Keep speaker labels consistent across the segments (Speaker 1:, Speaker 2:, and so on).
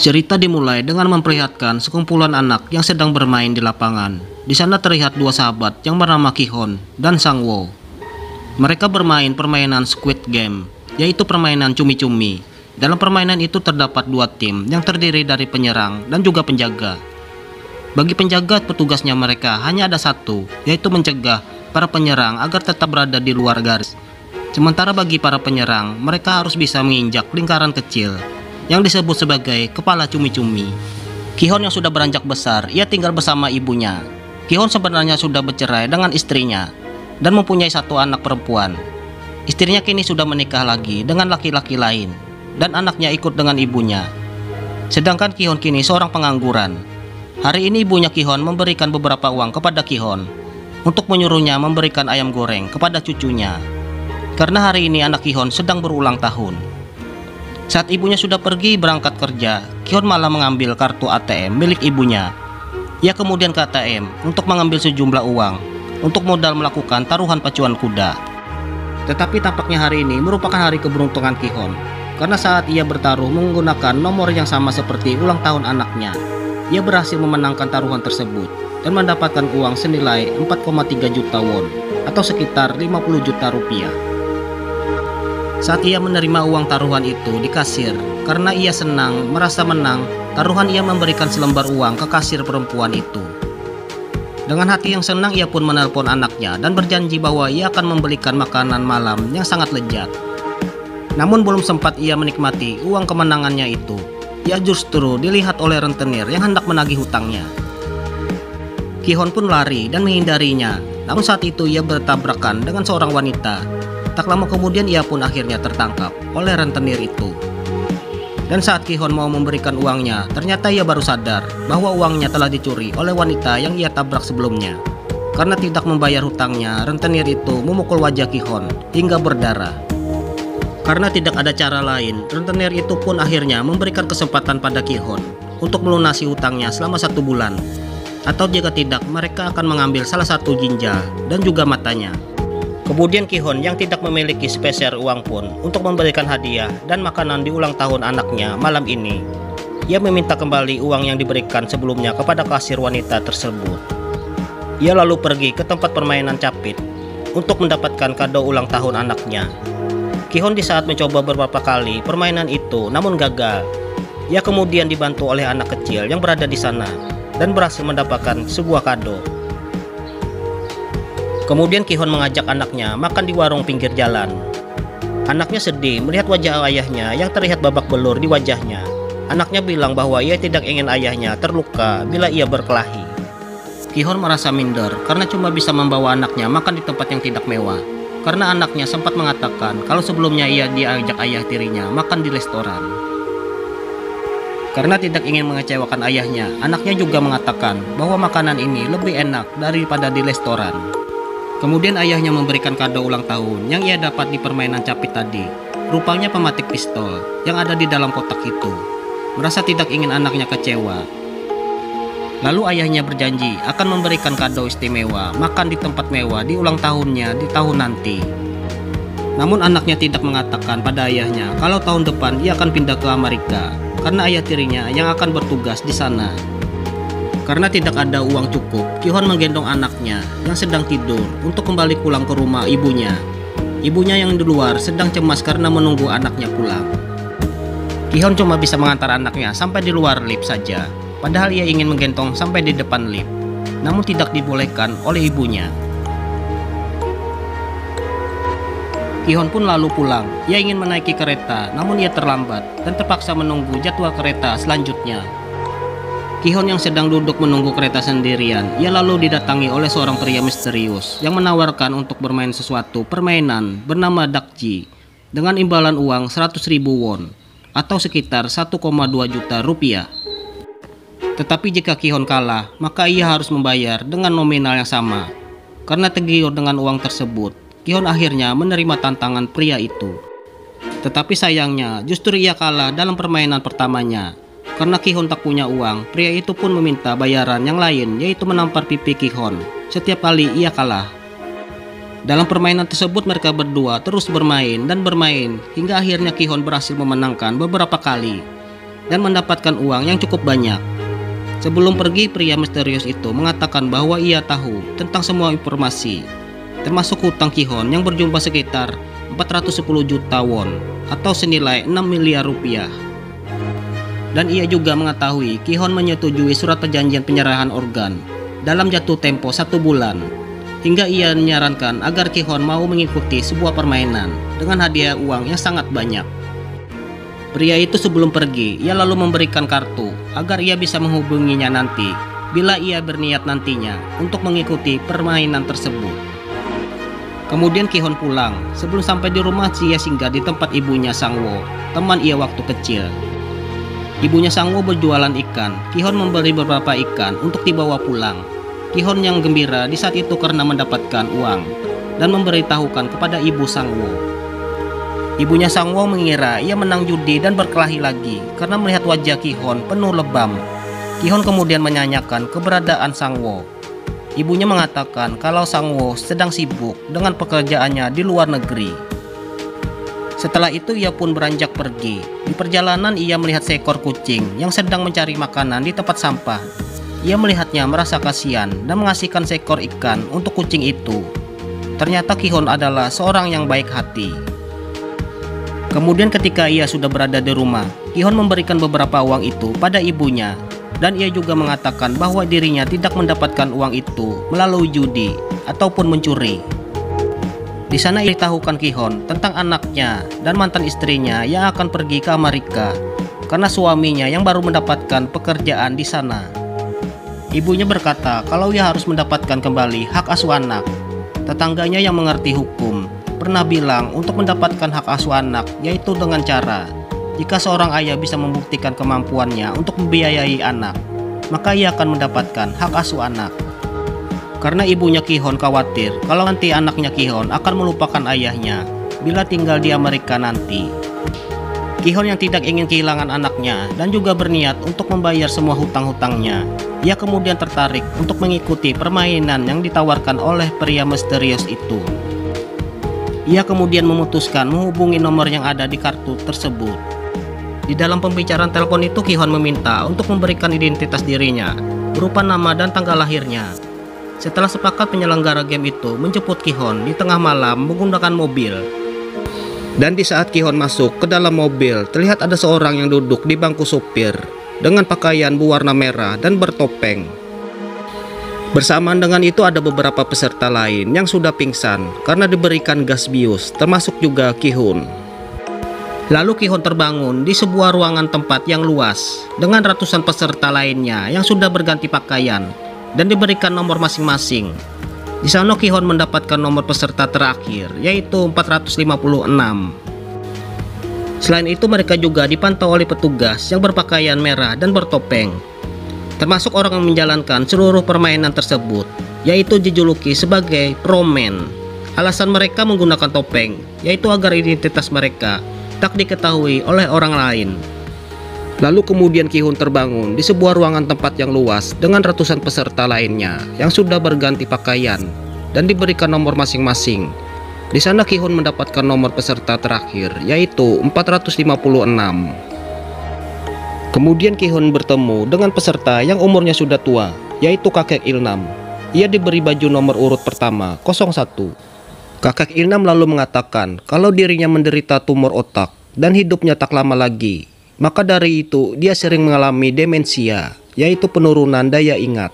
Speaker 1: Cerita dimulai dengan memperlihatkan sekumpulan anak yang sedang bermain di lapangan. Di sana terlihat dua sahabat yang bernama Ki-hon dan Sang-woo. Mereka bermain permainan Squid Game, yaitu permainan cumi-cumi. Dalam permainan itu terdapat dua tim yang terdiri dari penyerang dan juga penjaga. Bagi penjaga, petugasnya mereka hanya ada satu, yaitu mencegah para penyerang agar tetap berada di luar garis. Sementara bagi para penyerang, mereka harus bisa menginjak lingkaran kecil yang disebut sebagai kepala cumi-cumi. Ki-hon yang sudah beranjak besar, ia tinggal bersama ibunya. Ki-hon sebenarnya sudah bercerai dengan istrinya dan mempunyai satu anak perempuan. Istrinya kini sudah menikah lagi dengan laki-laki lain dan anaknya ikut dengan ibunya. Sedangkan Ki-hon kini seorang pengangguran. Hari ini ibunya Ki-hon memberikan beberapa uang kepada Ki-hon untuk menyuruhnya memberikan ayam goreng kepada cucunya. Karena hari ini anak Ki-hon sedang berulang tahun. Saat ibunya sudah pergi berangkat kerja, Ki-hon malah mengambil kartu ATM milik ibunya. Ia kemudian ke ATM untuk mengambil sejumlah uang untuk modal melakukan taruhan pacuan kuda. Tetapi tampaknya hari ini merupakan hari keberuntungan Ki-hon, karena saat ia bertaruh menggunakan nomor yang sama seperti ulang tahun anaknya, ia berhasil memenangkan taruhan tersebut dan mendapatkan uang senilai 4,3 juta won atau sekitar 50 juta rupiah. Saat ia menerima uang taruhan itu di kasir, karena ia senang merasa menang, taruhan ia memberikan selembar uang ke kasir perempuan itu. Dengan hati yang senang ia pun menelpon anaknya dan berjanji bahwa ia akan membelikan makanan malam yang sangat lezat. Namun belum sempat ia menikmati uang kemenangannya itu, ia justru dilihat oleh rentenir yang hendak menagih hutangnya. Ki-hon pun lari dan menghindarinya, namun saat itu ia bertabrakan dengan seorang wanita. Tak lama kemudian ia pun akhirnya tertangkap oleh rentenir itu. Dan saat Ki-hon mau memberikan uangnya, ternyata ia baru sadar bahwa uangnya telah dicuri oleh wanita yang ia tabrak sebelumnya. Karena tidak membayar hutangnya, rentenir itu memukul wajah Ki-hon hingga berdarah. Karena tidak ada cara lain, rentenir itu pun akhirnya memberikan kesempatan pada Ki-hon untuk melunasi hutangnya selama 1 bulan. Atau jika tidak, mereka akan mengambil salah satu ginjal dan juga matanya. Kemudian Ki-hon yang tidak memiliki sepeser uang pun untuk memberikan hadiah dan makanan di ulang tahun anaknya malam ini. Ia meminta kembali uang yang diberikan sebelumnya kepada kasir wanita tersebut. Ia lalu pergi ke tempat permainan capit untuk mendapatkan kado ulang tahun anaknya. Ki-hon di saat mencoba beberapa kali permainan itu namun gagal. Ia kemudian dibantu oleh anak kecil yang berada di sana dan berhasil mendapatkan sebuah kado. Kemudian Ki-hon mengajak anaknya makan di warung pinggir jalan. Anaknya sedih melihat wajah ayahnya yang terlihat babak belur di wajahnya. Anaknya bilang bahwa ia tidak ingin ayahnya terluka bila ia berkelahi. Ki-hon merasa minder karena cuma bisa membawa anaknya makan di tempat yang tidak mewah. Karena anaknya sempat mengatakan kalau sebelumnya ia diajak ayah tirinya makan di restoran. Karena tidak ingin mengecewakan ayahnya, anaknya juga mengatakan bahwa makanan ini lebih enak daripada di restoran. Kemudian ayahnya memberikan kado ulang tahun yang ia dapat di permainan capit tadi. Rupanya pematik pistol yang ada di dalam kotak itu. Merasa tidak ingin anaknya kecewa. Lalu ayahnya berjanji akan memberikan kado istimewa, makan di tempat mewah di ulang tahunnya di tahun nanti. Namun anaknya tidak mengatakan pada ayahnya kalau tahun depan ia akan pindah ke Amerika karena ayah tirinya yang akan bertugas di sana. Karena tidak ada uang cukup, Ki-hon menggendong anaknya yang sedang tidur untuk kembali pulang ke rumah ibunya. Ibunya yang di luar sedang cemas karena menunggu anaknya pulang. Ki-hon cuma bisa mengantar anaknya sampai di luar lift saja, padahal ia ingin menggendong sampai di depan lift, namun tidak dibolehkan oleh ibunya. Ki-hon pun lalu pulang. Ia ingin menaiki kereta, namun ia terlambat dan terpaksa menunggu jadwal kereta selanjutnya. Ki-hon yang sedang duduk menunggu kereta sendirian, ia lalu didatangi oleh seorang pria misterius yang menawarkan untuk bermain sesuatu permainan bernama Dakji dengan imbalan uang 100.000 won atau sekitar 1,2 juta rupiah. Tetapi jika Ki-hon kalah, maka ia harus membayar dengan nominal yang sama. Karena tergiur dengan uang tersebut, Ki-hon akhirnya menerima tantangan pria itu. Tetapi sayangnya, justru ia kalah dalam permainan pertamanya. Karena Ki-hon tak punya uang, pria itu pun meminta bayaran yang lain, yaitu menampar pipi Ki-hon setiap kali ia kalah. Dalam permainan tersebut mereka berdua terus bermain dan bermain hingga akhirnya Ki-hon berhasil memenangkan beberapa kali. dan mendapatkan uang yang cukup banyak. Sebelum pergi, pria misterius itu mengatakan bahwa ia tahu tentang semua informasi, termasuk hutang Ki-hon yang berjumlah sekitar 410 juta won atau senilai 6 miliar rupiah. Dan ia juga mengetahui Ki-hon menyetujui surat perjanjian penyerahan organ dalam jatuh tempo 1 bulan, hingga ia menyarankan agar Ki-hon mau mengikuti sebuah permainan dengan hadiah uang yang sangat banyak. Pria itu sebelum pergi, ia lalu memberikan kartu agar ia bisa menghubunginya nanti bila ia berniat nantinya untuk mengikuti permainan tersebut. Kemudian Ki-hon pulang. Sebelum sampai di rumah, ia singgah di tempat ibunya Sang-woo, teman ia waktu kecil. Ibunya Sang-woo berjualan ikan. Ki-hon membeli beberapa ikan untuk dibawa pulang. Ki-hon yang gembira di saat itu karena mendapatkan uang dan memberitahukan kepada ibu Sang-woo. Ibunya Sang-woo mengira ia menang judi dan berkelahi lagi karena melihat wajah Ki-hon penuh lebam. Ki-hon kemudian menanyakan keberadaan Sang-woo. Ibunya mengatakan kalau Sang-woo sedang sibuk dengan pekerjaannya di luar negeri. Setelah itu ia pun beranjak pergi. Di perjalanan ia melihat seekor kucing yang sedang mencari makanan di tempat sampah. Ia melihatnya merasa kasihan dan mengasihkan seekor ikan untuk kucing itu. Ternyata Ki-hon adalah seorang yang baik hati. Kemudian ketika ia sudah berada di rumah, Ki-hon memberikan beberapa uang itu pada ibunya, dan ia juga mengatakan bahwa dirinya tidak mendapatkan uang itu melalui judi ataupun mencuri. Di sana ia ditahukan Ki-hon tentang anaknya dan mantan istrinya yang akan pergi ke Amerika karena suaminya yang baru mendapatkan pekerjaan di sana. Ibunya berkata kalau ia harus mendapatkan kembali hak asuh anak. Tetangganya yang mengerti hukum pernah bilang untuk mendapatkan hak asuh anak yaitu dengan cara jika seorang ayah bisa membuktikan kemampuannya untuk membiayai anak, maka ia akan mendapatkan hak asuh anak. Karena ibunya Ki-hon khawatir kalau nanti anaknya Ki-hon akan melupakan ayahnya bila tinggal di Amerika nanti. Ki-hon yang tidak ingin kehilangan anaknya dan juga berniat untuk membayar semua hutang-hutangnya, ia kemudian tertarik untuk mengikuti permainan yang ditawarkan oleh pria misterius itu. Ia kemudian memutuskan menghubungi nomor yang ada di kartu tersebut. Di dalam pembicaraan telepon itu, Ki-hon meminta untuk memberikan identitas dirinya berupa nama dan tanggal lahirnya. Setelah sepakat, penyelenggara game itu menjemput Ki-hon di tengah malam menggunakan mobil. Dan di saat Ki-hon masuk ke dalam mobil, terlihat ada seorang yang duduk di bangku sopir dengan pakaian berwarna merah dan bertopeng. Bersamaan dengan itu ada beberapa peserta lain yang sudah pingsan karena diberikan gas bius, termasuk juga Ki-hon. Lalu Ki-hon terbangun di sebuah ruangan tempat yang luas dengan ratusan peserta lainnya yang sudah berganti pakaian dan diberikan nomor masing-masing. Di sana Ki-hon mendapatkan nomor peserta terakhir yaitu 456. Selain itu mereka juga dipantau oleh petugas yang berpakaian merah dan bertopeng, termasuk orang yang menjalankan seluruh permainan tersebut, yaitu dijuluki sebagai Promen. Alasan mereka menggunakan topeng yaitu agar identitas mereka tak diketahui oleh orang lain. Lalu kemudian Ki-hon terbangun di sebuah ruangan tempat yang luas dengan ratusan peserta lainnya yang sudah berganti pakaian dan diberikan nomor masing-masing. Di sana Ki-hon mendapatkan nomor peserta terakhir yaitu 456. Kemudian Ki-hon bertemu dengan peserta yang umurnya sudah tua, yaitu kakek Ilnam. Ia diberi baju nomor urut pertama 01. Kakek Ilnam lalu mengatakan kalau dirinya menderita tumor otak dan hidupnya tak lama lagi. Maka dari itu dia sering mengalami demensia, yaitu penurunan daya ingat.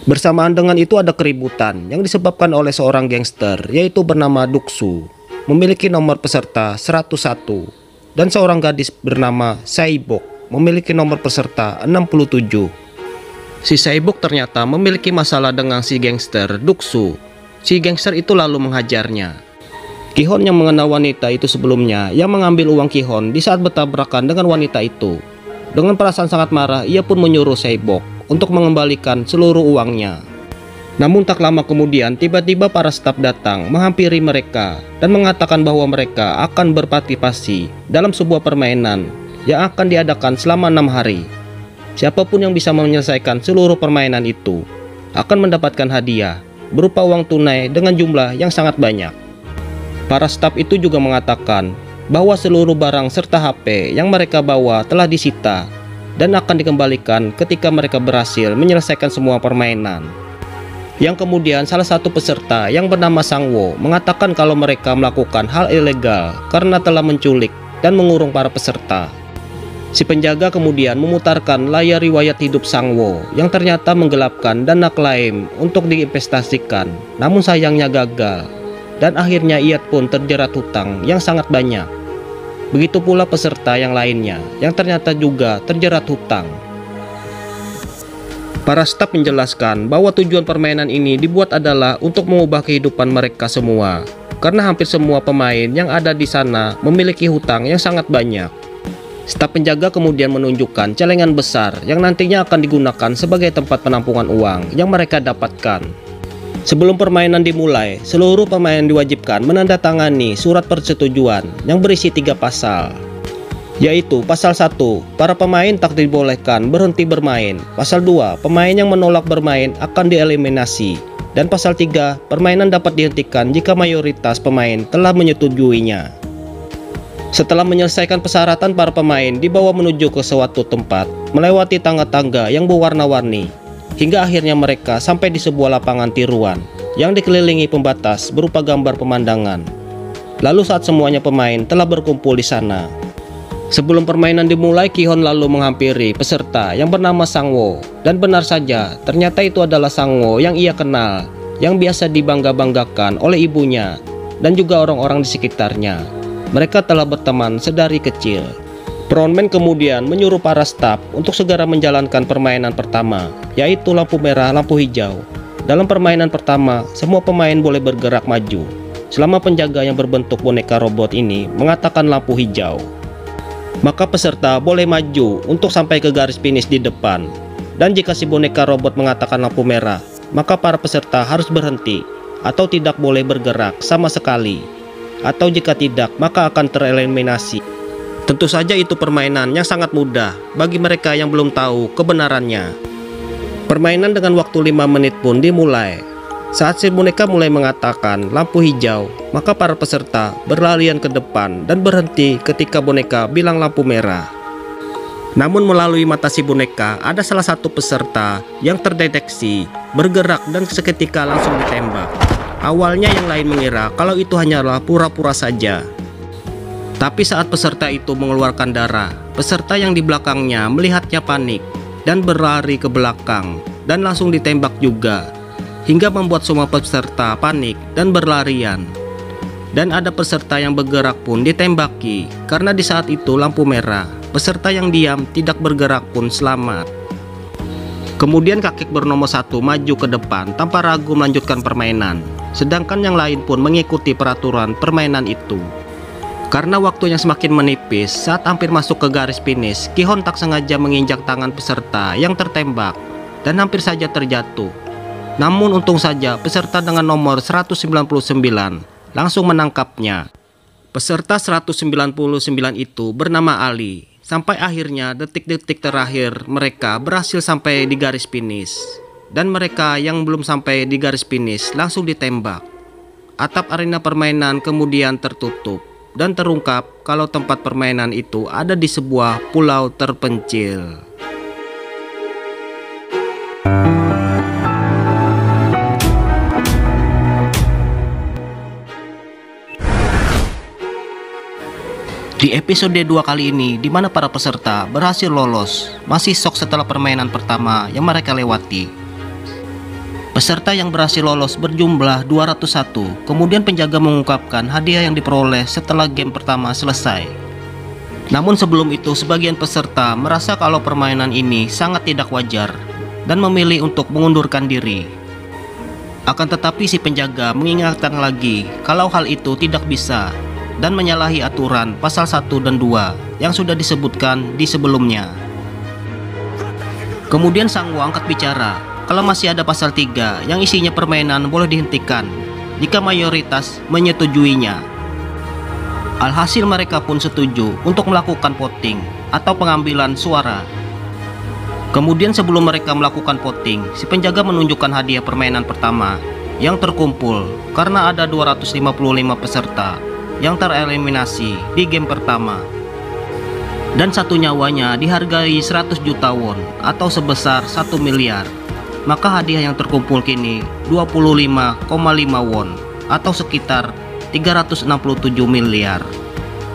Speaker 1: Bersamaan dengan itu ada keributan yang disebabkan oleh seorang gangster yaitu bernama Duksu, memiliki nomor peserta 101, dan seorang gadis bernama Saibok memiliki nomor peserta 67. Si Saibok ternyata memiliki masalah dengan si gangster Duksu. Si gangster itu lalu menghajarnya. Ki-hon yang mengenal wanita itu sebelumnya yang mengambil uang Ki-hon di saat bertabrakan dengan wanita itu. Dengan perasaan sangat marah, ia pun menyuruh Saibok untuk mengembalikan seluruh uangnya. Namun tak lama kemudian tiba-tiba para staf datang menghampiri mereka dan mengatakan bahwa mereka akan berpartisipasi dalam sebuah permainan yang akan diadakan selama 6 hari. Siapapun yang bisa menyelesaikan seluruh permainan itu akan mendapatkan hadiah berupa uang tunai dengan jumlah yang sangat banyak. Para staf itu juga mengatakan bahwa seluruh barang serta HP yang mereka bawa telah disita dan akan dikembalikan ketika mereka berhasil menyelesaikan semua permainan. Yang kemudian salah satu peserta yang bernama Sangwo mengatakan kalau mereka melakukan hal ilegal karena telah menculik dan mengurung para peserta. Si penjaga kemudian memutarkan layar riwayat hidup Sangwo yang ternyata menggelapkan dana klaim untuk diinvestasikan, namun sayangnya gagal, dan akhirnya ia pun terjerat hutang yang sangat banyak. Begitu pula peserta yang lainnya yang ternyata juga terjerat hutang. Para staf menjelaskan bahwa tujuan permainan ini dibuat adalah untuk mengubah kehidupan mereka semua, karena hampir semua pemain yang ada di sana memiliki hutang yang sangat banyak. Staf penjaga kemudian menunjukkan celengan besar yang nantinya akan digunakan sebagai tempat penampungan uang yang mereka dapatkan. Sebelum permainan dimulai, seluruh pemain diwajibkan menandatangani surat persetujuan yang berisi 3 pasal, yaitu pasal 1, para pemain tak dibolehkan berhenti bermain, pasal 2, pemain yang menolak bermain akan dieliminasi, dan pasal 3, permainan dapat dihentikan jika mayoritas pemain telah menyetujuinya. Setelah menyelesaikan persyaratan, para pemain dibawa menuju ke suatu tempat, melewati tangga-tangga yang berwarna-warni, hingga akhirnya mereka sampai di sebuah lapangan tiruan yang dikelilingi pembatas berupa gambar pemandangan. Lalu saat semuanya pemain telah berkumpul di sana, sebelum permainan dimulai, Ki-hon lalu menghampiri peserta yang bernama Sangwo, dan benar saja ternyata itu adalah Sangwo yang ia kenal, yang biasa dibangga-banggakan oleh ibunya dan juga orang-orang di sekitarnya. Mereka telah berteman sedari kecil. Frontman kemudian menyuruh para staf untuk segera menjalankan permainan pertama, yaitu lampu merah, lampu hijau. Dalam permainan pertama, semua pemain boleh bergerak maju, selama penjaga yang berbentuk boneka robot ini mengatakan lampu hijau. Maka peserta boleh maju untuk sampai ke garis finish di depan. Dan jika si boneka robot mengatakan lampu merah, maka para peserta harus berhenti atau tidak boleh bergerak sama sekali. Atau jika tidak, maka akan tereliminasi. Tentu saja itu permainan yang sangat mudah bagi mereka yang belum tahu kebenarannya. Permainan dengan waktu 5 menit pun dimulai. Saat si boneka mulai mengatakan lampu hijau, maka para peserta berlarian ke depan dan berhenti ketika boneka bilang lampu merah. Namun melalui mata si boneka, ada salah satu peserta yang terdeteksi bergerak dan seketika langsung ditembak. Awalnya yang lain mengira kalau itu hanyalah pura-pura saja. Tapi saat peserta itu mengeluarkan darah, peserta yang di belakangnya melihatnya panik dan berlari ke belakang dan langsung ditembak juga, hingga membuat semua peserta panik dan berlarian. Dan ada peserta yang bergerak pun ditembaki, karena di saat itu lampu merah. Peserta yang diam tidak bergerak pun selamat. Kemudian kakek bernomor 1 maju ke depan tanpa ragu melanjutkan permainan. Sedangkan yang lain pun mengikuti peraturan permainan itu. Karena waktunya semakin menipis, saat hampir masuk ke garis finish, Ki-hon tak sengaja menginjak tangan peserta yang tertembak dan hampir saja terjatuh. Namun untung saja peserta dengan nomor 199 langsung menangkapnya. Peserta 199 itu bernama Ali. Sampai akhirnya detik-detik terakhir mereka berhasil sampai di garis finish. Dan mereka yang belum sampai di garis finish langsung ditembak. Atap arena permainan kemudian tertutup dan terungkap kalau tempat permainan itu ada di sebuah pulau terpencil. Di episode 2 kali ini, di mana para peserta berhasil lolos, masih shock setelah permainan pertama yang mereka lewati. Peserta yang berhasil lolos berjumlah 201. Kemudian penjaga mengungkapkan hadiah yang diperoleh setelah game pertama selesai. Namun sebelum itu, sebagian peserta merasa kalau permainan ini sangat tidak wajar dan memilih untuk mengundurkan diri. Akan tetapi si penjaga mengingatkan lagi kalau hal itu tidak bisa dan menyalahi aturan pasal 1 dan 2 yang sudah disebutkan di sebelumnya. Kemudian Sangwo angkat bicara kalau masih ada pasal 3 yang isinya permainan boleh dihentikan jika mayoritas menyetujuinya. Alhasil mereka pun setuju untuk melakukan voting atau pengambilan suara. Kemudian sebelum mereka melakukan voting, si penjaga menunjukkan hadiah permainan pertama yang terkumpul karena ada 255 peserta yang tereliminasi di game pertama. Dan satu nyawanya dihargai 100 juta won atau sebesar 1 miliar. Maka hadiah yang terkumpul kini 25,5 won atau sekitar 367 miliar.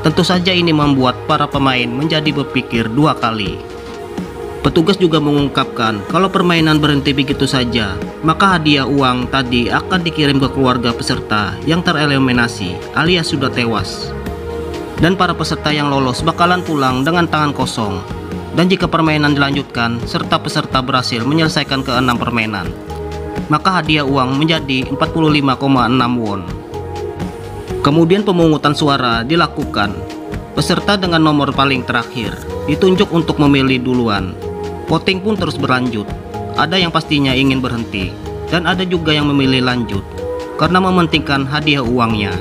Speaker 1: Tentu saja ini membuat para pemain menjadi berpikir dua kali. Petugas juga mengungkapkan kalau permainan berhenti begitu saja, maka hadiah uang tadi akan dikirim ke keluarga peserta yang tereliminasi alias sudah tewas. Dan para peserta yang lolos bakalan pulang dengan tangan kosong. Dan jika permainan dilanjutkan serta peserta berhasil menyelesaikan ke-6 permainan, maka hadiah uang menjadi 45,6 won. Kemudian pemungutan suara dilakukan. Peserta dengan nomor paling terakhir ditunjuk untuk memilih duluan. Voting pun terus berlanjut. Ada yang pastinya ingin berhenti, dan ada juga yang memilih lanjut karena mementingkan hadiah uangnya.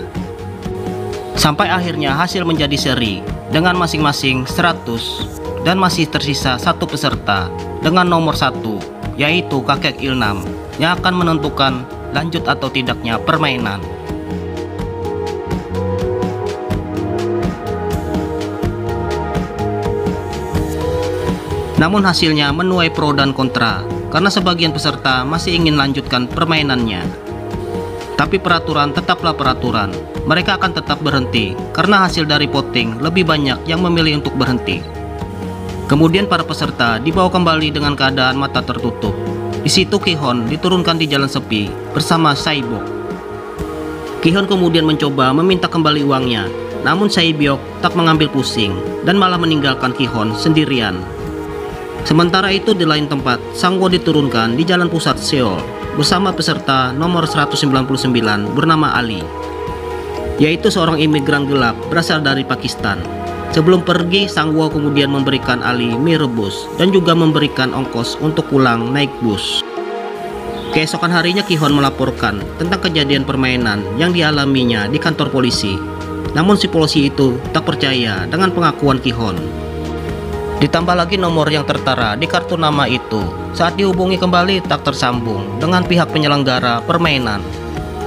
Speaker 1: Sampai akhirnya hasil menjadi seri dengan masing-masing 100, dan masih tersisa satu peserta dengan nomor 1, yaitu kakek Ilnam, yang akan menentukan lanjut atau tidaknya permainan. Namun hasilnya menuai pro dan kontra, karena sebagian peserta masih ingin lanjutkan permainannya. Tapi peraturan tetaplah peraturan, mereka akan tetap berhenti, karena hasil dari voting lebih banyak yang memilih untuk berhenti. Kemudian para peserta dibawa kembali dengan keadaan mata tertutup. Di situ Ki-hon diturunkan di jalan sepi bersama Sae-bok. Ki-hon kemudian mencoba meminta kembali uangnya, namun Sae-bok tak mengambil pusing dan malah meninggalkan Ki-hon sendirian. Sementara itu di lain tempat, Sang-woo diturunkan di jalan pusat Seoul bersama peserta nomor 199 bernama Ali, yaitu seorang imigran gelap berasal dari Pakistan. Sebelum pergi, Sang-woo kemudian memberikan Ali mie rebus dan juga memberikan ongkos untuk pulang naik bus. Keesokan harinya Ki-hon melaporkan tentang kejadian permainan yang dialaminya di kantor polisi. Namun si polisi itu tak percaya dengan pengakuan Ki-hon. Ditambah lagi nomor yang tertera di kartu nama itu saat dihubungi kembali tak tersambung dengan pihak penyelenggara permainan,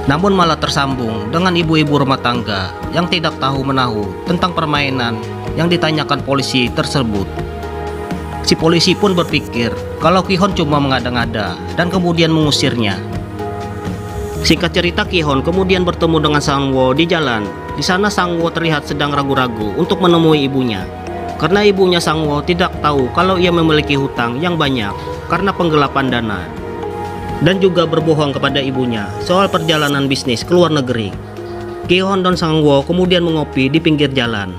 Speaker 1: namun malah tersambung dengan ibu-ibu rumah tangga yang tidak tahu menahu tentang permainan yang ditanyakan polisi tersebut. Si polisi pun berpikir kalau Ki-hon cuma mengada-ngada dan kemudian mengusirnya. Singkat cerita, Ki-hon kemudian bertemu dengan Sang-woo di jalan. Di sana Sang-woo terlihat sedang ragu-ragu untuk menemui ibunya, karena ibunya Sang-woo tidak tahu kalau ia memiliki hutang yang banyak karena penggelapan dana, dan juga berbohong kepada ibunya soal perjalanan bisnis ke luar negeri. Ki-hon dan Sang-woo kemudian mengopi di pinggir jalan.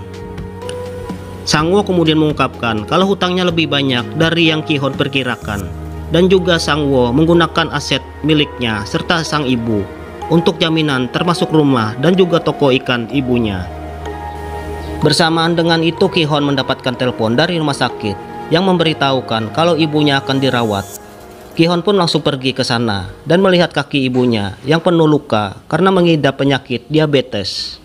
Speaker 1: Sang-woo kemudian mengungkapkan kalau hutangnya lebih banyak dari yang Ki-hon perkirakan, dan juga Sang-woo menggunakan aset miliknya serta sang ibu untuk jaminan termasuk rumah dan juga toko ikan ibunya. Bersamaan dengan itu Ki-hon mendapatkan telepon dari rumah sakit yang memberitahukan kalau ibunya akan dirawat. Ki-hon pun langsung pergi ke sana dan melihat kaki ibunya yang penuh luka karena mengidap penyakit diabetes.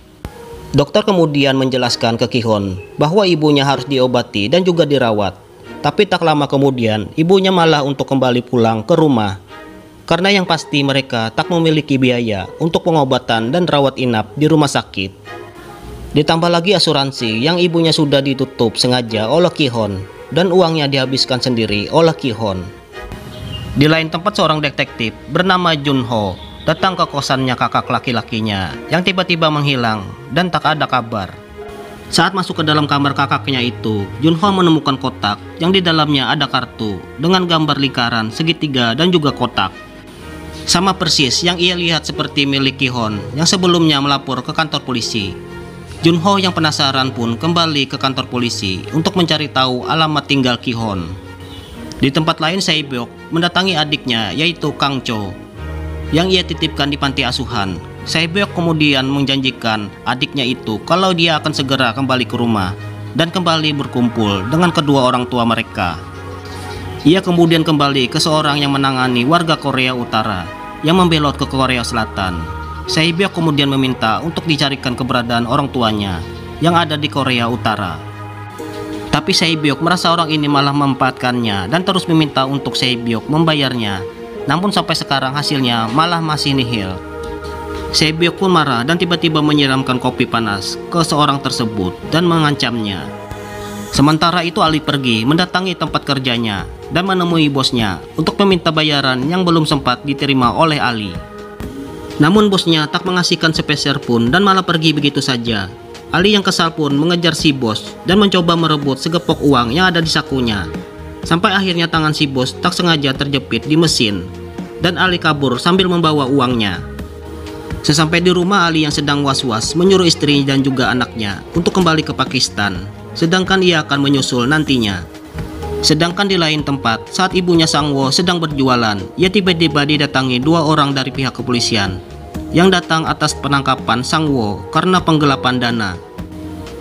Speaker 1: Dokter kemudian menjelaskan ke Ki-hon bahwa ibunya harus diobati dan juga dirawat. Tapi tak lama kemudian ibunya malah untuk kembali pulang ke rumah, karena yang pasti mereka tak memiliki biaya untuk pengobatan dan rawat inap di rumah sakit. Ditambah lagi asuransi yang ibunya sudah ditutup sengaja oleh Ki-hon dan uangnya dihabiskan sendiri oleh Ki-hon. Di lain tempat, seorang detektif bernama Jun-ho datang ke kosannya kakak laki-lakinya yang tiba-tiba menghilang dan tak ada kabar. Saat masuk ke dalam kamar kakaknya itu, Jun-ho menemukan kotak yang di dalamnya ada kartu dengan gambar lingkaran segitiga dan juga kotak. Sama persis yang ia lihat seperti milik Ki-hon yang sebelumnya melapor ke kantor polisi. Jun-ho yang penasaran pun kembali ke kantor polisi untuk mencari tahu alamat tinggal Ki-hon. Di tempat lain, Sae-bok mendatangi adiknya yaitu Kang Cho yang ia titipkan di panti asuhan. Sae-bok kemudian menjanjikan adiknya itu kalau dia akan segera kembali ke rumah dan kembali berkumpul dengan kedua orang tua mereka. Ia kemudian kembali ke seorang yang menangani warga Korea Utara yang membelot ke Korea Selatan. Sae-bok kemudian meminta untuk dicarikan keberadaan orang tuanya yang ada di Korea Utara. Tapi Sae-bok merasa orang ini malah memanfaatkannya dan terus meminta untuk Sae-bok membayarnya. Namun sampai sekarang hasilnya malah masih nihil. Saebyok pun marah dan tiba-tiba menyiramkan kopi panas ke seorang tersebut dan mengancamnya. Sementara itu Ali pergi mendatangi tempat kerjanya dan menemui bosnya untuk meminta bayaran yang belum sempat diterima oleh Ali. Namun bosnya tak mengasihkan sepeser pun dan malah pergi begitu saja. Ali yang kesal pun mengejar si bos dan mencoba merebut segepok uang yang ada di sakunya. Sampai akhirnya tangan si bos tak sengaja terjepit di mesin dan Ali kabur sambil membawa uangnya. Sesampai di rumah, Ali yang sedang was-was menyuruh istri dan juga anaknya untuk kembali ke Pakistan, sedangkan ia akan menyusul nantinya. Sedangkan di lain tempat, saat ibunya Sangwo sedang berjualan, ia tiba-tiba didatangi dua orang dari pihak kepolisian yang datang atas penangkapan Sangwo karena penggelapan dana.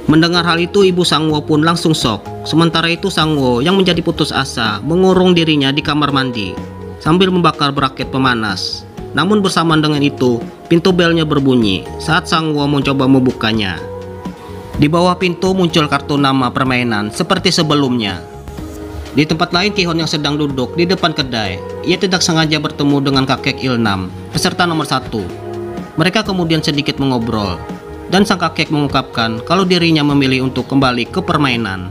Speaker 1: Mendengar hal itu, ibu Sangwo pun langsung shock. Sementara itu Sangwo yang menjadi putus asa mengurung dirinya di kamar mandi sambil membakar braket pemanas. Namun bersamaan dengan itu, pintu belnya berbunyi saat Sangwo mencoba membukanya. Di bawah pintu muncul kartu nama permainan seperti sebelumnya. Di tempat lain, Ki-hon yang sedang duduk di depan kedai. Ia tidak sengaja bertemu dengan kakek Ilnam, peserta nomor 1. Mereka kemudian sedikit mengobrol, dan sang kakek mengungkapkan kalau dirinya memilih untuk kembali ke permainan.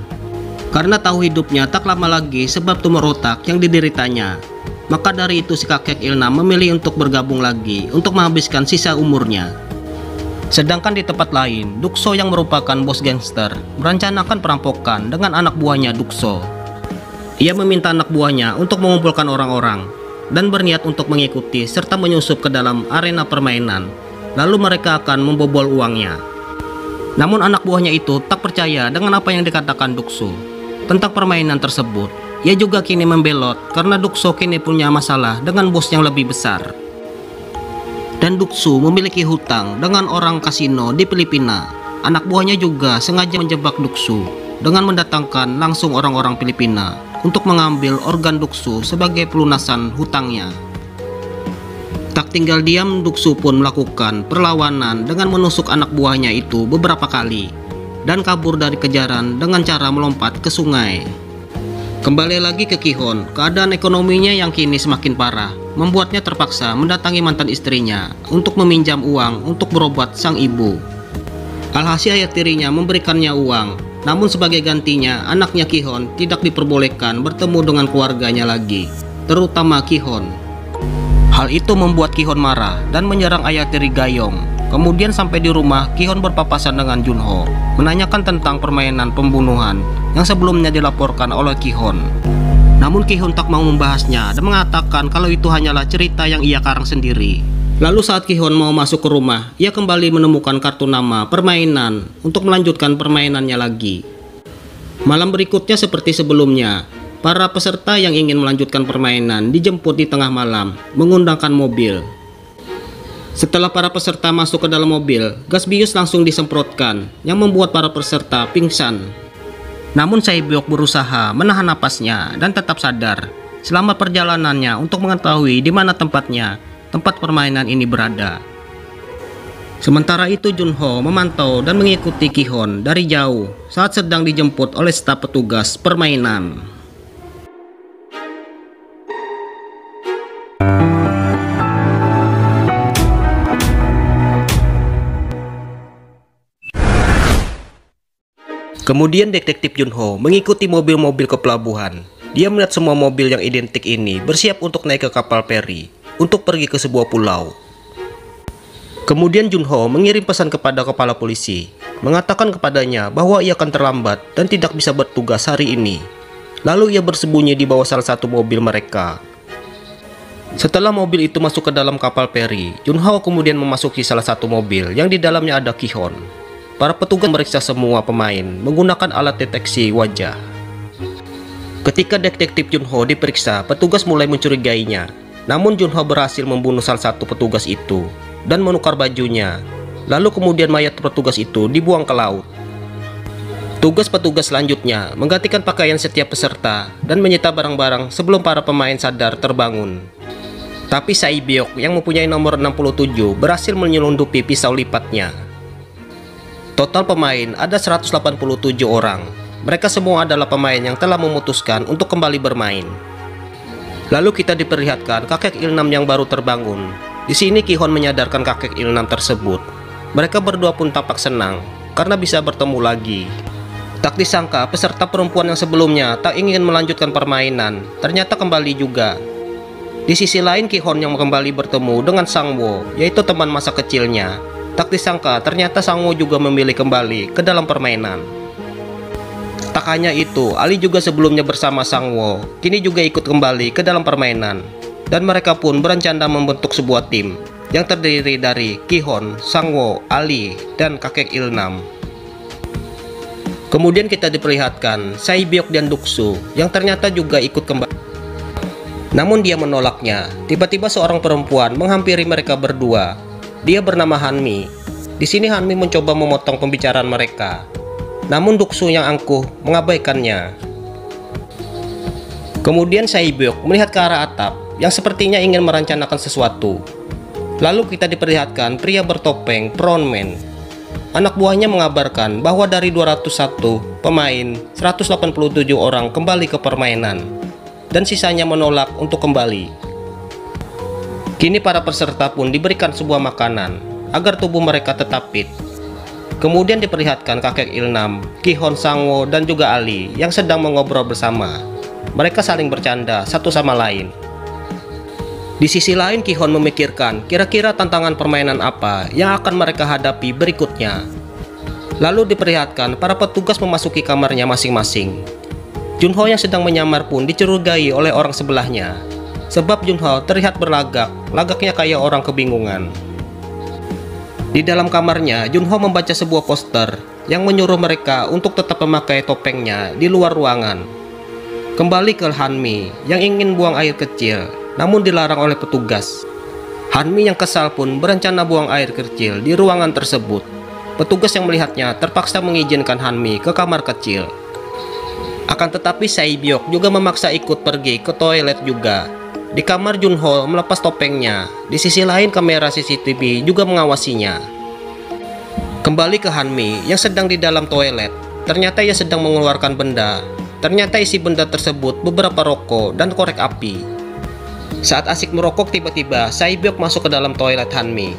Speaker 1: Karena tahu hidupnya tak lama lagi sebab tumor otak yang dideritanya. Maka dari itu si kakek Ilnam memilih untuk bergabung lagi untuk menghabiskan sisa umurnya. Sedangkan di tempat lain, Dukso yang merupakan bos gangster merencanakan perampokan dengan anak buahnya Dukso. Ia meminta anak buahnya untuk mengumpulkan orang-orang dan berniat untuk mengikuti serta menyusup ke dalam arena permainan. Lalu mereka akan membobol uangnya. Namun anak buahnya itu tak percaya dengan apa yang dikatakan Dukso tentang permainan tersebut. Ia juga kini membelot karena Dukso kini punya masalah dengan bos yang lebih besar. Dan Dukso memiliki hutang dengan orang kasino di Filipina. Anak buahnya juga sengaja menjebak Dukso dengan mendatangkan langsung orang-orang Filipina untuk mengambil organ Dukso sebagai pelunasan hutangnya. Tak tinggal diam, Dukso pun melakukan perlawanan dengan menusuk anak buahnya itu beberapa kali dan kabur dari kejaran dengan cara melompat ke sungai. Kembali lagi ke Ki-hon, keadaan ekonominya yang kini semakin parah membuatnya terpaksa mendatangi mantan istrinya untuk meminjam uang untuk berobat sang ibu. Alhasil ayah tirinya memberikannya uang, namun sebagai gantinya anaknya Ki-hon tidak diperbolehkan bertemu dengan keluarganya lagi, terutama Ki-hon. Hal itu membuat Ki-hon marah dan menyerang ayah tiri Gayong. Kemudian sampai di rumah, Ki-hon berpapasan dengan Junho, menanyakan tentang permainan pembunuhan yang sebelumnya dilaporkan oleh Ki-hon. Namun Ki-hon tak mau membahasnya dan mengatakan kalau itu hanyalah cerita yang ia karang sendiri. Lalu saat Ki-hon mau masuk ke rumah, ia kembali menemukan kartu nama permainan untuk melanjutkan permainannya lagi. Malam berikutnya seperti sebelumnya, para peserta yang ingin melanjutkan permainan dijemput di tengah malam menggunakan mobil. Setelah para peserta masuk ke dalam mobil, gas bius langsung disemprotkan yang membuat para peserta pingsan. Namun Saebyok berusaha menahan napasnya dan tetap sadar selama perjalanannya untuk mengetahui di mana tempat permainan ini berada. Sementara itu Junho memantau dan mengikuti Ki-hon dari jauh saat sedang dijemput oleh staf petugas permainan. Kemudian detektif Junho mengikuti mobil-mobil ke pelabuhan. Dia melihat semua mobil yang identik ini bersiap untuk naik ke kapal feri untuk pergi ke sebuah pulau. Kemudian Junho mengirim pesan kepada kepala polisi, mengatakan kepadanya bahwa ia akan terlambat dan tidak bisa bertugas hari ini. Lalu ia bersembunyi di bawah salah satu mobil mereka. Setelah mobil itu masuk ke dalam kapal feri, Junho kemudian memasuki salah satu mobil yang di dalamnya ada Ki-hon. Para petugas memeriksa semua pemain menggunakan alat deteksi wajah. Ketika detektif Junho diperiksa, petugas mulai mencurigainya. Namun Junho berhasil membunuh salah satu petugas itu dan menukar bajunya. Lalu kemudian mayat petugas itu dibuang ke laut. Tugas petugas selanjutnya menggantikan pakaian setiap peserta dan menyita barang-barang sebelum para pemain sadar terbangun. Tapi Saebyok yang mempunyai nomor 67 berhasil menyelundupi pisau lipatnya. Total pemain ada 187 orang. Mereka semua adalah pemain yang telah memutuskan untuk kembali bermain. Lalu kita diperlihatkan kakek Ilnam yang baru terbangun. Di sini Ki-hon menyadarkan kakek Ilnam tersebut. Mereka berdua pun tampak senang karena bisa bertemu lagi. Tak disangka peserta perempuan yang sebelumnya tak ingin melanjutkan permainan, ternyata kembali juga. Di sisi lain Ki-hon yang kembali bertemu dengan Sang-woo, yaitu teman masa kecilnya. Tak disangka ternyata Sang-woo juga memilih kembali ke dalam permainan. Tak hanya itu, Ali juga sebelumnya bersama Sang-woo, kini juga ikut kembali ke dalam permainan. Dan mereka pun berencana membentuk sebuah tim yang terdiri dari Ki-hon, Sang-woo, Ali, dan kakek Ilnam. Kemudian kita diperlihatkan Sae-byok dan Duk-soo yang ternyata juga ikut kembali. Namun dia menolaknya. Tiba-tiba seorang perempuan menghampiri mereka berdua. Dia bernama Han-mi. Di sini Han-mi mencoba memotong pembicaraan mereka. Namun Duk-soo yang angkuh mengabaikannya. Kemudian Sae-byok melihat ke arah atap yang sepertinya ingin merencanakan sesuatu. Lalu kita diperlihatkan pria bertopeng frontman. Anak buahnya mengabarkan bahwa dari 201 pemain, 187 orang kembali ke permainan dan sisanya menolak untuk kembali. Kini para peserta pun diberikan sebuah makanan agar tubuh mereka tetap fit. Kemudian diperlihatkan kakek Ilnam, Ki-hon, Sang-woo, dan juga Ali yang sedang mengobrol bersama. Mereka saling bercanda satu sama lain. Di sisi lain Ki-hon memikirkan kira-kira tantangan permainan apa yang akan mereka hadapi berikutnya. Lalu diperlihatkan para petugas memasuki kamarnya masing-masing. Junho yang sedang menyamar pun dicurigai oleh orang sebelahnya. Sebab Junho terlihat berlagak, lagaknya kayak orang kebingungan. Di dalam kamarnya, Junho membaca sebuah poster yang menyuruh mereka untuk tetap memakai topengnya di luar ruangan. Kembali ke Han-mi yang ingin buang air kecil, namun dilarang oleh petugas. Han-mi yang kesal pun berencana buang air kecil di ruangan tersebut. Petugas yang melihatnya terpaksa mengizinkan Han-mi ke kamar kecil. Akan tetapi Sae-byok juga memaksa ikut pergi ke toilet juga. Di kamar Junho melepas topengnya. Di sisi lain kamera CCTV juga mengawasinya. Kembali ke Han-mi yang sedang di dalam toilet. Ternyata ia sedang mengeluarkan benda. Ternyata isi benda tersebut beberapa rokok dan korek api. Saat asik merokok, tiba-tiba Sae-byok masuk ke dalam toilet Han-mi.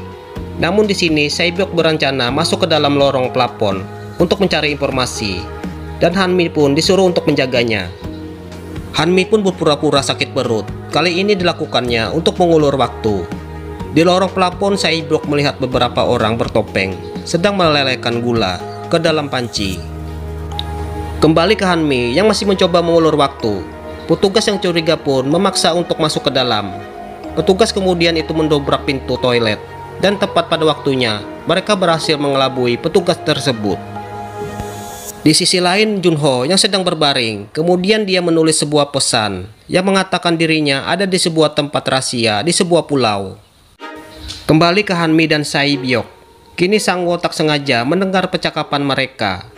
Speaker 1: Namun di sini Sae-byok berencana masuk ke dalam lorong plafon untuk mencari informasi. Dan Han-mi pun disuruh untuk menjaganya. Han-mi pun berpura-pura sakit perut. Kali ini dilakukannya untuk mengulur waktu. Di lorong plafon Sae-byok melihat beberapa orang bertopeng sedang melelehkan gula ke dalam panci. Kembali ke Han-mi yang masih mencoba mengulur waktu. Petugas yang curiga pun memaksa untuk masuk ke dalam. Petugas kemudian itu mendobrak pintu toilet. Dan tepat pada waktunya, mereka berhasil mengelabui petugas tersebut. Di sisi lain Junho yang sedang berbaring, kemudian dia menulis sebuah pesan yang mengatakan dirinya ada di sebuah tempat rahasia di sebuah pulau. Kembali ke Han-mi dan Sae-byok. Kini Sang-woo tak sengaja mendengar percakapan mereka.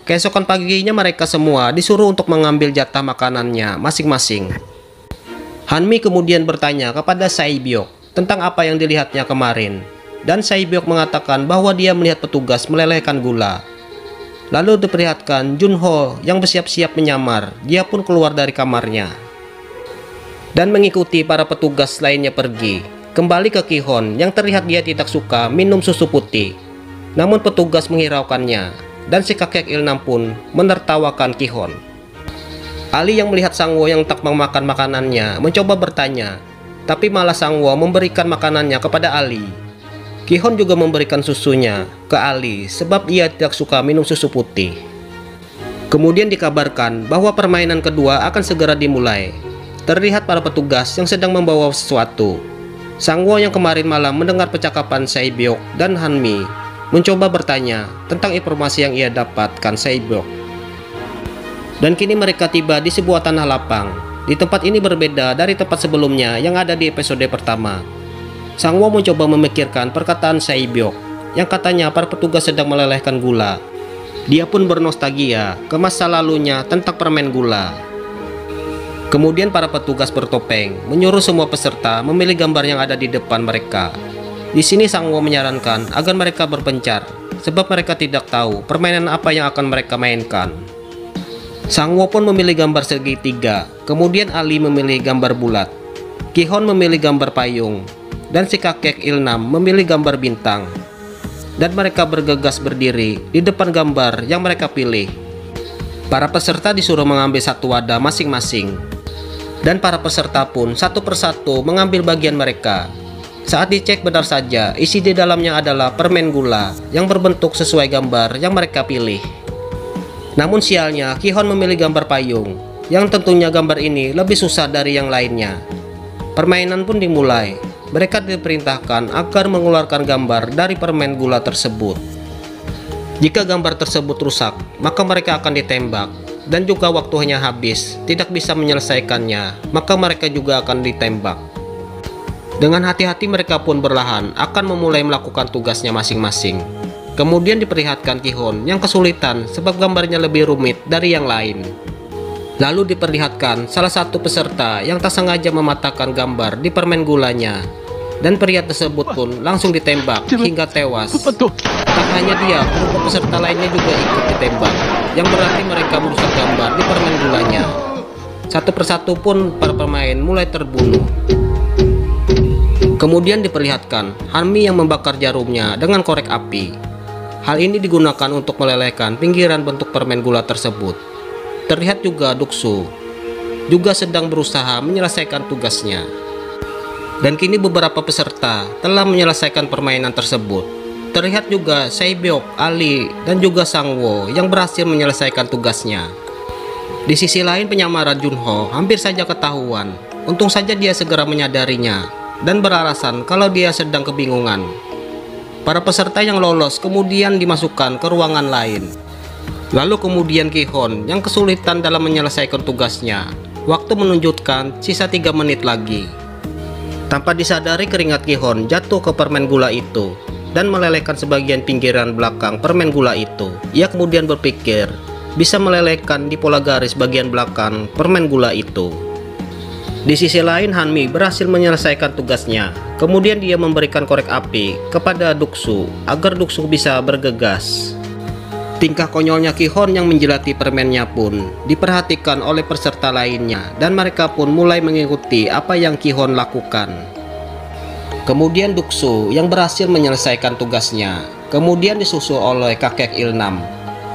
Speaker 1: Keesokan paginya mereka semua disuruh untuk mengambil jatah makanannya masing-masing. Han-mi kemudian bertanya kepada Sae-byok tentang apa yang dilihatnya kemarin. Dan Sae-byok mengatakan bahwa dia melihat petugas melelehkan gula. Lalu diperlihatkan Junho yang bersiap-siap menyamar. Dia pun keluar dari kamarnya dan mengikuti para petugas lainnya pergi. Kembali ke Ki-hon yang terlihat dia tidak suka minum susu putih. Namun petugas menghiraukannya dan si kakek Ilnam pun menertawakan Ki-hon. Ali yang melihat Sang-woo yang tak memakan makanannya mencoba bertanya, tapi malah Sang-woo memberikan makanannya kepada Ali. Ki-hon juga memberikan susunya ke Ali sebab ia tidak suka minum susu putih. Kemudian dikabarkan bahwa permainan kedua akan segera dimulai. Terlihat para petugas yang sedang membawa sesuatu. Sang-woo yang kemarin malam mendengar percakapan Sae-byok dan Han-mi mencoba bertanya tentang informasi yang ia dapatkan Sae-byok. Dan kini mereka tiba di sebuah tanah lapang. Di tempat ini berbeda dari tempat sebelumnya yang ada di episode pertama. Sang-woo mencoba memikirkan perkataan Sae-byok yang katanya para petugas sedang melelehkan gula. Dia pun bernostalgia ke masa lalunya tentang permen gula. Kemudian para petugas bertopeng menyuruh semua peserta memilih gambar yang ada di depan mereka. Di sini Sang-woo menyarankan agar mereka berpencar sebab mereka tidak tahu permainan apa yang akan mereka mainkan. Sang-woo pun memilih gambar segitiga. Kemudian Ali memilih gambar bulat. Ki-hon memilih gambar payung. dan si kakek Ilnam memilih gambar bintang. Dan mereka bergegas berdiri di depan gambar yang mereka pilih. Para peserta disuruh mengambil satu wadah masing-masing. Dan para peserta pun satu persatu mengambil bagian mereka. Saat dicek benar saja, isi di dalamnya adalah permen gula yang berbentuk sesuai gambar yang mereka pilih. Namun sialnya, Ki-hon memilih gambar payung, yang tentunya gambar ini lebih susah dari yang lainnya. Permainan pun dimulai. Mereka diperintahkan agar mengeluarkan gambar dari permen gula tersebut. Jika gambar tersebut rusak, maka mereka akan ditembak. Dan juga waktunya habis, tidak bisa menyelesaikannya, maka mereka juga akan ditembak. Dengan hati-hati mereka pun berlahan akan memulai melakukan tugasnya masing-masing. Kemudian diperlihatkan Ki-hon yang kesulitan sebab gambarnya lebih rumit dari yang lain. Lalu diperlihatkan salah satu peserta yang tak sengaja mematahkan gambar di permen gulanya. Dan pria tersebut pun langsung ditembak hingga tewas. Tak hanya dia, beberapa peserta lainnya juga ikut ditembak, yang berarti mereka merusak gambar di permen gulanya. Satu persatu pun para pemain mulai terbunuh. Kemudian diperlihatkan Hanmi yang membakar jarumnya dengan korek api. Hal ini digunakan untuk melelehkan pinggiran bentuk permen gula tersebut. Terlihat juga Duksu juga sedang berusaha menyelesaikan tugasnya. Dan kini beberapa peserta telah menyelesaikan permainan tersebut. Terlihat juga Seibyok, Ali, dan juga Sangwo yang berhasil menyelesaikan tugasnya. Di sisi lain penyamaran Junho hampir saja ketahuan. Untung saja dia segera menyadarinya dan beralasan kalau dia sedang kebingungan. Para peserta yang lolos kemudian dimasukkan ke ruangan lain. Lalu kemudian Ki-hon yang kesulitan dalam menyelesaikan tugasnya. Waktu menunjukkan sisa 3 menit lagi. Tanpa disadari keringat Ki-hon jatuh ke permen gula itu dan melelehkan sebagian pinggiran belakang permen gula itu. Ia kemudian berpikir bisa melelehkan di pola garis bagian belakang permen gula itu. Di sisi lain Hanmi berhasil menyelesaikan tugasnya. Kemudian dia memberikan korek api kepada Duksu agar Duksu bisa bergegas. Tingkah konyolnya Ki-hon yang menjilati permennya pun diperhatikan oleh peserta lainnya dan mereka pun mulai mengikuti apa yang Ki-hon lakukan. Kemudian Duksu yang berhasil menyelesaikan tugasnya, kemudian disusul oleh kakek Ilnam.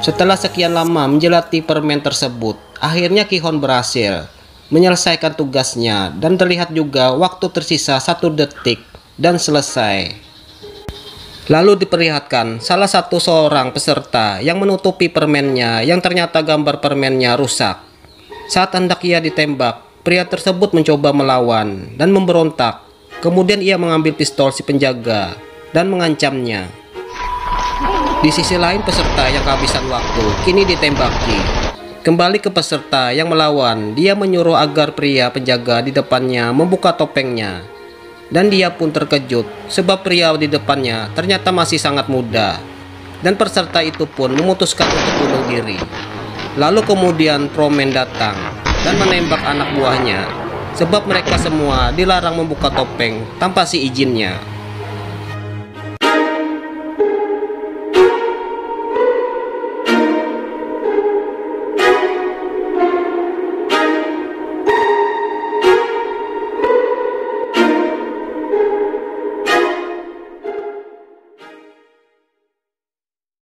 Speaker 1: Setelah sekian lama menjelati permen tersebut, akhirnya Ki-hon berhasil menyelesaikan tugasnya dan terlihat juga waktu tersisa 1 detik dan selesai. Lalu diperlihatkan salah satu seorang peserta yang menutupi permennya yang ternyata gambar permennya rusak. Saat hendak ia ditembak, pria tersebut mencoba melawan dan memberontak. Kemudian ia mengambil pistol si penjaga dan mengancamnya. Di sisi lain peserta yang kehabisan waktu kini ditembaki. Kembali ke peserta yang melawan, dia menyuruh agar pria penjaga di depannya membuka topengnya. Dan dia pun terkejut sebab pria di depannya ternyata masih sangat muda. Dan peserta itu pun memutuskan untuk bunuh diri. Lalu kemudian Promen datang dan menembak anak buahnya sebab mereka semua dilarang membuka topeng tanpa si izinnya.